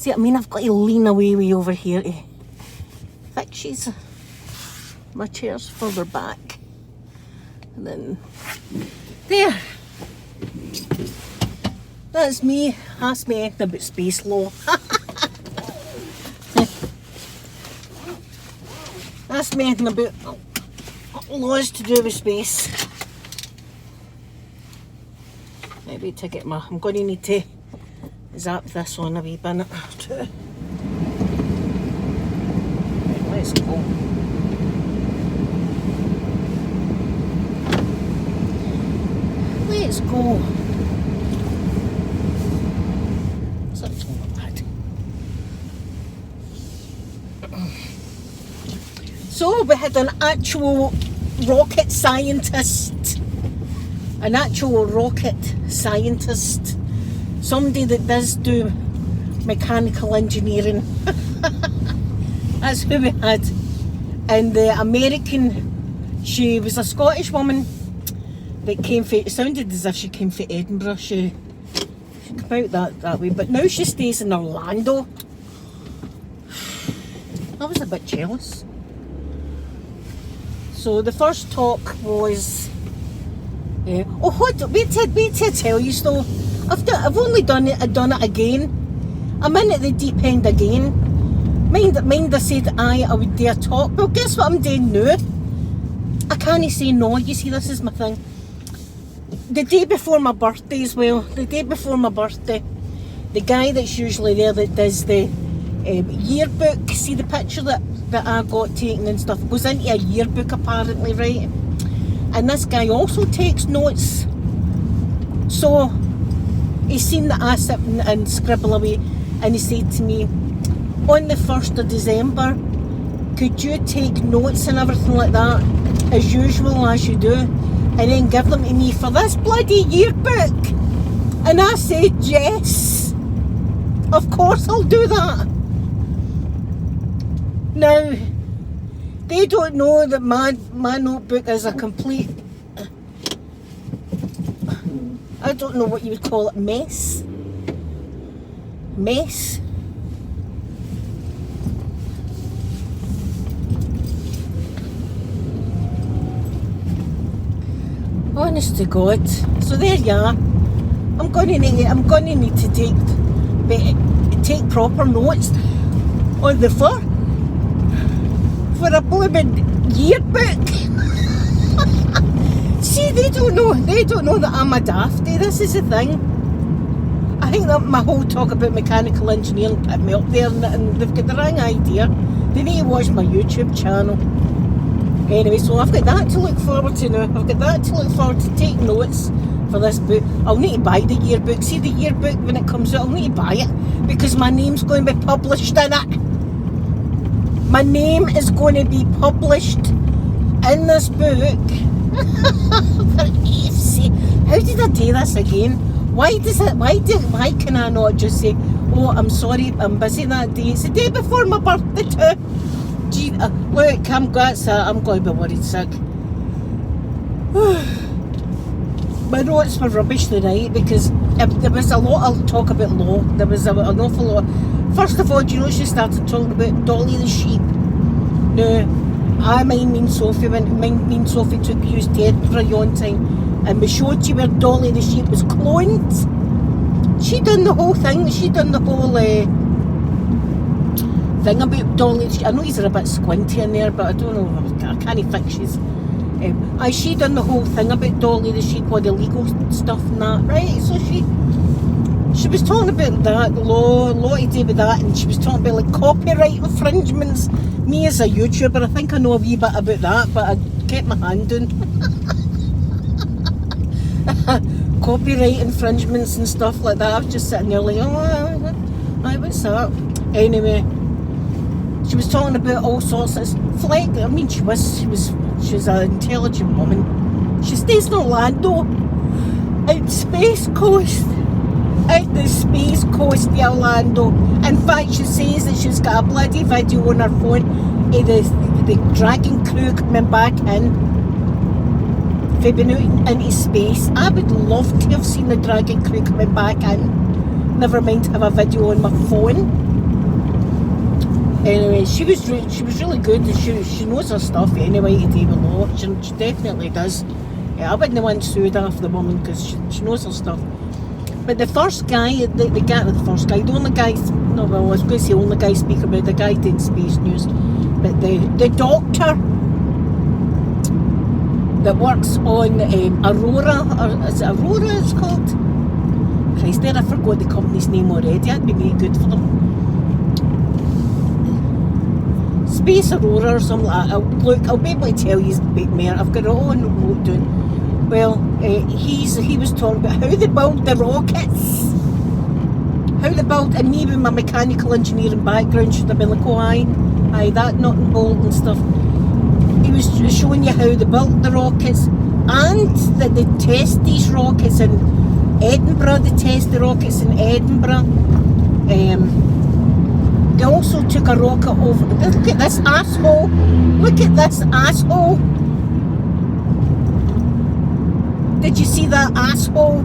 See what I mean? I've got to lean away way over here to fix she's. My chair's further back. And then there. That's me. Ask me anything about space law. Ask me anything about laws to do with space. Maybe to get my, I'm going to need to zap this on a wee bit too. Right, let's go. Let's go. That's not bad. So we had an actual rocket scientist. An actual rocket scientist. Somebody that does do mechanical engineering. That's who we had. And the American, she was a Scottish woman that came for, it sounded as if she came from Edinburgh. She came out that way, but now she stays in Orlando. I was a bit jealous. So the first talk was, wait till I tell you. So I've only done it again. I'm in at the deep end again. Mind I said I would do a talk. Well, guess what I'm doing now? I can't say no. You see, this is my thing. The day before my birthday as well, the guy that's usually there that does the yearbook, see the picture that I got taken and stuff, goes into a yearbook apparently, right? And this guy also takes notes. So he's seen that I sit and scribble away, and he said to me, on the 1st of December, could you take notes and everything like that, as usual as you do, and then give them to me for this bloody yearbook? And I said, yes, of course I'll do that. Now, they don't know that my notebook is a complete, I don't know what you would call it, mess. Honest to God. So there you are. I'm gonna need to take proper notes on the for a blooming yearbook. See, they don't know that I'm a dafty. This is the thing. I think that my whole talk about mechanical engineering put me up there, and they've got the wrong idea. They need to watch my YouTube channel. Anyway, so I've got that to look forward to now. I've got that to look forward to, take notes for this book. I'll need to buy the yearbook. See the yearbook when it comes out, I'll need to buy it because my name's going to be published in it. My name is going to be published in this book. For F's sake. How did I do this again? Why can I not just say, oh, I'm sorry, I'm busy that day. It's the day before my birthday too. Gee, look, I'm going to be worried sick. My notes were rubbish tonight because there was a lot of talk about law. There was an awful lot. First of all, do you know she started talking about Dolly the sheep? Now, me and Sophie took you to Edinburgh yon time, and we showed you where Dolly the sheep was cloned. She done the whole thing. She done the whole thing about Dolly. I know he's a bit squinty in there, but I don't know. I can't fix his. She done the whole thing about Dolly the sheep, all the legal stuff and that, right? So she was talking about that, law to do with that, and she was talking about like copyright infringements. Me as a YouTuber, I think I know a wee bit about that, but I kept my hand down. Copyright infringements and stuff like that. I was just sitting there like, what's that? Anyway, she was talking about all sorts of flight. I mean, she's an intelligent woman. She stays in Orlando, out Space Coast. Out the Space Coast of Orlando. In fact, she says that she's got a bloody video on her phone of the Dragon crew coming back in. They've been out into space. I would love to have seen the Dragon crew coming back in. Never mind have a video on my phone. Anyway, she was really good. She knows her stuff anyway to do with law. She definitely does. Yeah, I wouldn't want sued after the woman because she knows her stuff. But the first guy, the only guy, no, well, I was going to say only guy speaker, but the guy did Space News. But the doctor that works on Aurora, or is it Aurora it's called? Christ, there, I forgot the company's name already. I'd be really good for them. Space Aurora or something like that. Look, I'll be able to tell you a bit more. I've got it all wrote down. Well, he was talking about how they build the rockets. How they build, and me with my mechanical engineering background should have been like, oh aye, that nut and bolt and stuff. He was showing you how they built the rockets and that they test these rockets in Edinburgh. They test the rockets in Edinburgh. They also took a rocket over. Look at this asshole. Look at this asshole. Did you see that asshole?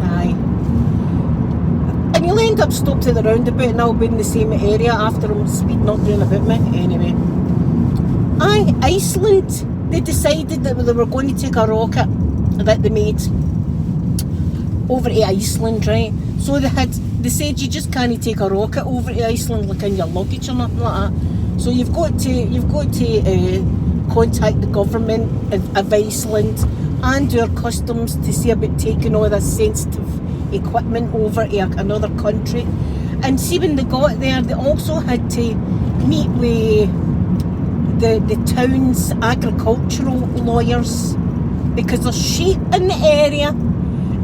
Aye. And you'll end up stopped at the roundabout and I'll be in the same area after I'm speeding up doing about me. Anyway. Aye, Iceland. They decided that they were going to take a rocket that they made over to Iceland, right? So they said you just can't take a rocket over to Iceland like in your luggage or nothing like that. So you've got to contact the government of Iceland and your customs to see about taking all this sensitive equipment over to another country. And see, when they got there, they also had to meet with the town's agricultural lawyers because there's sheep in the area,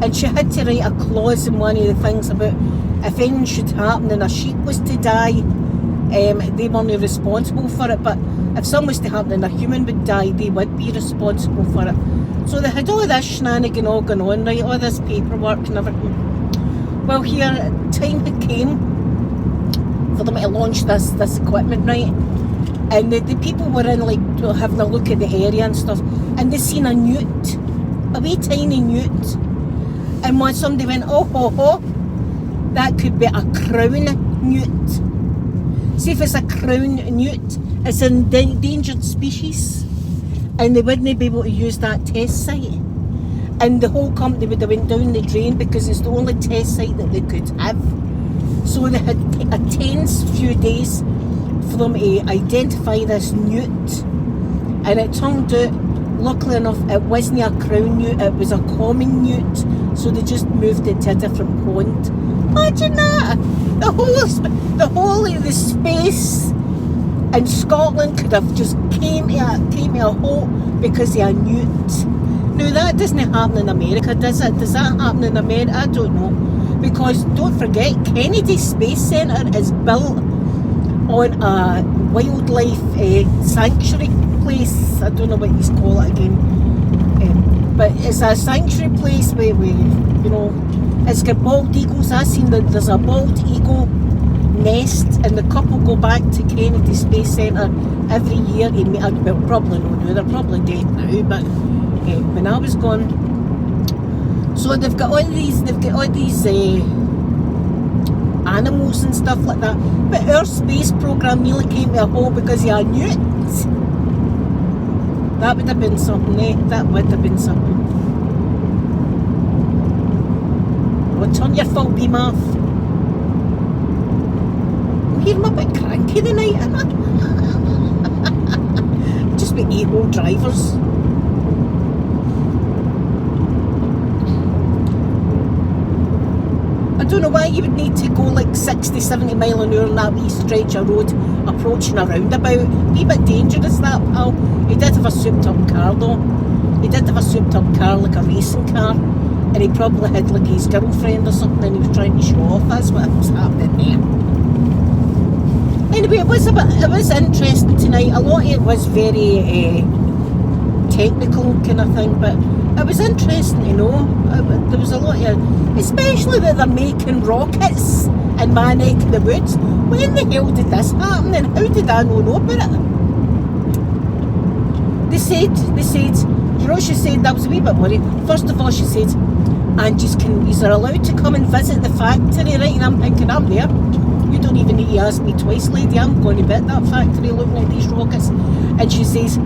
and she had to write a clause in one of the things about if anything should happen and a sheep was to die, they weren't responsible for it, but if something was to happen and a human would die, they would be responsible for it. So they had all this shenanigan all going on, right, all this paperwork and everything. Well, here, time had came for them to launch this equipment, right, and the people were in, like, having a look at the area and stuff, and they seen a newt, a wee tiny newt, and when somebody went, oh ho ho, that could be a crown newt. See, if it's a crown newt, it's an endangered species, and they wouldn't be able to use that test site, and the whole company would have went down the drain because it's the only test site that they could have. So they had a tense few days for them to identify this newt, and it turned out, luckily enough, it wasn't a crown newt, it was a common newt, so they just moved it to a different pond. Imagine that! The whole of the space in Scotland could have just came to a halt because of a newt. Now that doesn't happen in America, does it? Does that happen in America? I don't know. Because don't forget, Kennedy Space Centre is built on a wildlife sanctuary place. I don't know what you call it again. But it's a sanctuary place where you know, it's got bald eagles. I've seen that there's a bald eagle nest, and the couple go back to Kennedy Space Centre every year to meet. Well, probably no now, they're probably dead now, but when I was gone. So they've got all these animals and stuff like that. But our space programme nearly came to a halt because of a newt. That would have been something, eh? That would have been something. Well, turn your full beam off. I'm hearing a bit cranky tonight, just with able drivers. I don't know why you would need to go like 60, 70 mile an hour on that wee stretch of road approaching a roundabout. Be a bit dangerous, that, pal. He did have a souped up car though. He did have a souped up car, like a racing car, and he probably had like his girlfriend or something and he was trying to show off. That's what was happening there. Anyway, it was interesting tonight. A lot of it was very technical kind of thing, but it was interesting to know. There was a lot of, especially that they're making rockets in my neck of the woods. When the hell did this happen, and how did I know about it? They said, you know, she said, that was a wee bit worried. First of all, she said, and you're allowed to come and visit the factory, right? And I'm thinking, I'm there. don't even need to ask me twice, lady. I'm going to be at that factory looking at these rockets. And she says,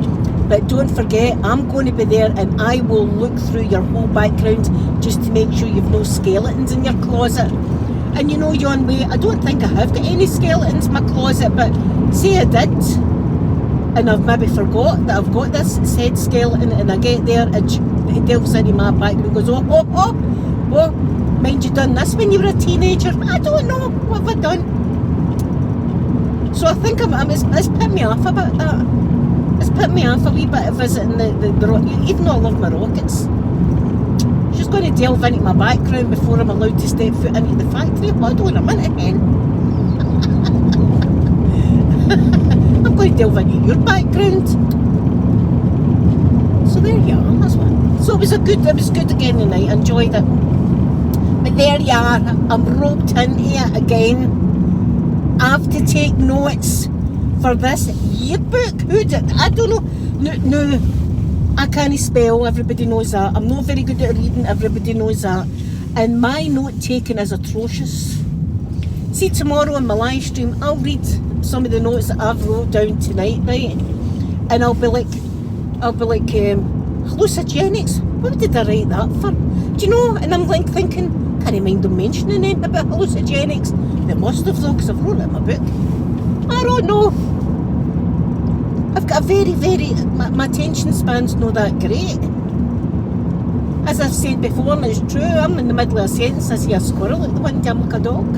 but don't forget, I'm going to be there and I will look through your whole background just to make sure you've no skeletons in your closet. And you know, Yon Way, I don't think I have got any skeletons in my closet, but say I did, and I've maybe forgot that I've got this said skeleton, and I get there and it delves into my background and goes, oh, mind you done this when you were a teenager? I don't know, what have I done? So I think it's put me off about that. It's put me off a wee bit of visiting the even though I love my rockets. She's going to delve into my background before I'm allowed to step foot into the factory. Hold on a minute again. I'm going to delve into your background. So there you are, that's one. So it was good again tonight, I enjoyed it. But there you are, I'm roped into it again. I have to take notes for this yearbook. Who did? I don't know. No, I can't spell, everybody knows that. I'm not very good at reading, everybody knows that. And my note taking is atrocious. See, tomorrow on my live stream, I'll read some of the notes that I've wrote down tonight, right? And I'll be like, hallucinogenics? What did I write that for? Do you know? And I'm like thinking, can't I mind them mentioning anything about hallucinogenics? They must have though, because I've wrote it in my book. I don't know. I've got a my attention span's not that great. As I've said before, and it's true, I'm in the middle of a sentence, I see a squirrel at the window, I'm like a dog.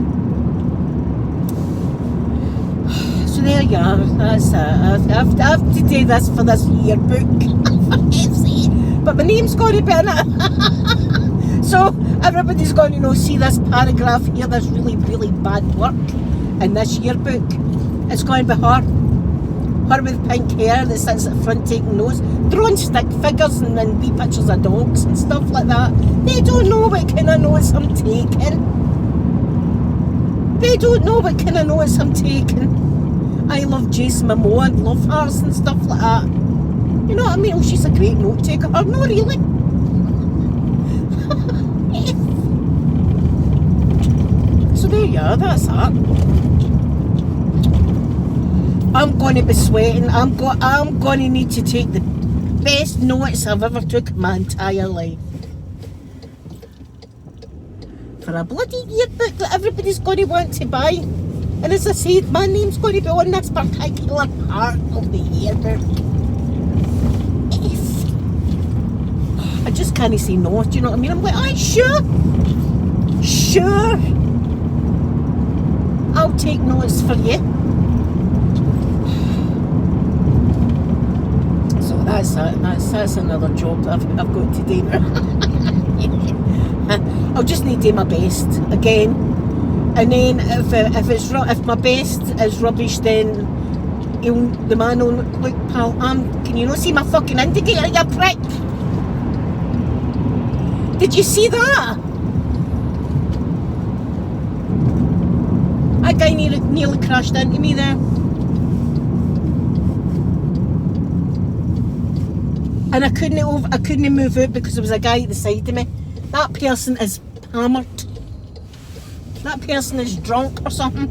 So there you are, that's it. I have to do this for this yearbook. But my name's going to be in it. So everybody's going to see this paragraph here, this really, really bad work in this yearbook. It's going to be her with pink hair that sits at the front taking notes, drawing stick figures and then wee pictures of dogs and stuff like that. They don't know what kind of notes I'm taking. They don't know what kind of notes I'm taking. I love Jason Momoa and love hearts and stuff like that. You know what I mean? Oh, she's a great note taker. Oh, no, really. So there you are, that's that. I'm going to be sweating. I'm going to need to take the best notes I've ever took in my entire life. For a bloody yearbook that everybody's going to want to buy. And as I said, my name's going to be on this particular part of the yearbook. I just can't say no, do you know what I mean? I'm like, aye, sure. I'll take notes for you. So that's it. That's another job that I've got to do now. I'll just need to do my best again. And then if my best is rubbish, then the man will look, pal, can you not see my fucking indicator, you prick? Did you see that? That guy nearly crashed into me there. And I couldn't move out because there was a guy at the side of me. That person is hammered. That person is drunk or something.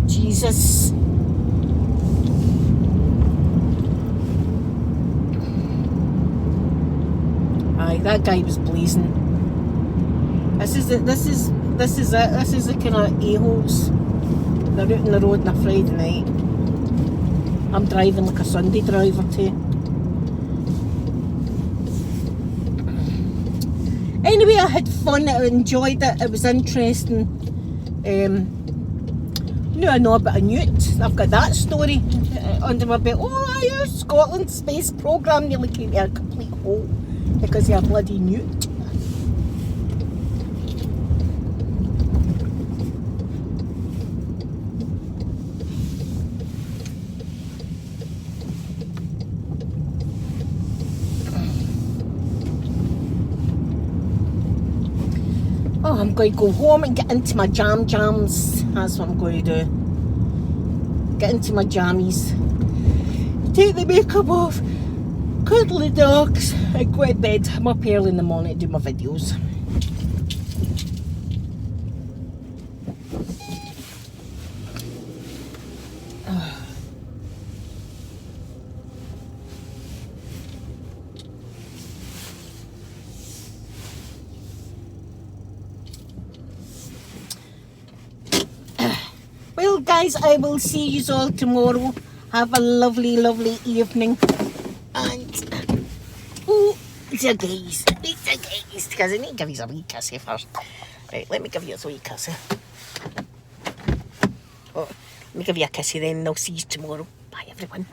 Jesus. Aye, that guy was blazing. This is the kind of a-holes. They're out on the road on a Friday night. I'm driving like a Sunday driver too. Anyway, I had fun, I enjoyed it, it was interesting. No, I know about a newt. I've got that story under my belt. Oh, our Scotland space programme nearly came to a complete halt because of a bloody newt. Oh, I'm going to go home and get into my jams. That's what I'm going to do. Get into my jammies. Take the makeup off. Cuddle the dogs. And go to bed. I'm up early in the morning to do my videos. guys, I will see you all tomorrow. Have a lovely, lovely evening. And, oh, it's a gaze. Because I need to give you a wee kissy first. Right, let me give you a wee kissy. Oh, let me give you a kissy then, and I'll see you tomorrow. Bye, everyone.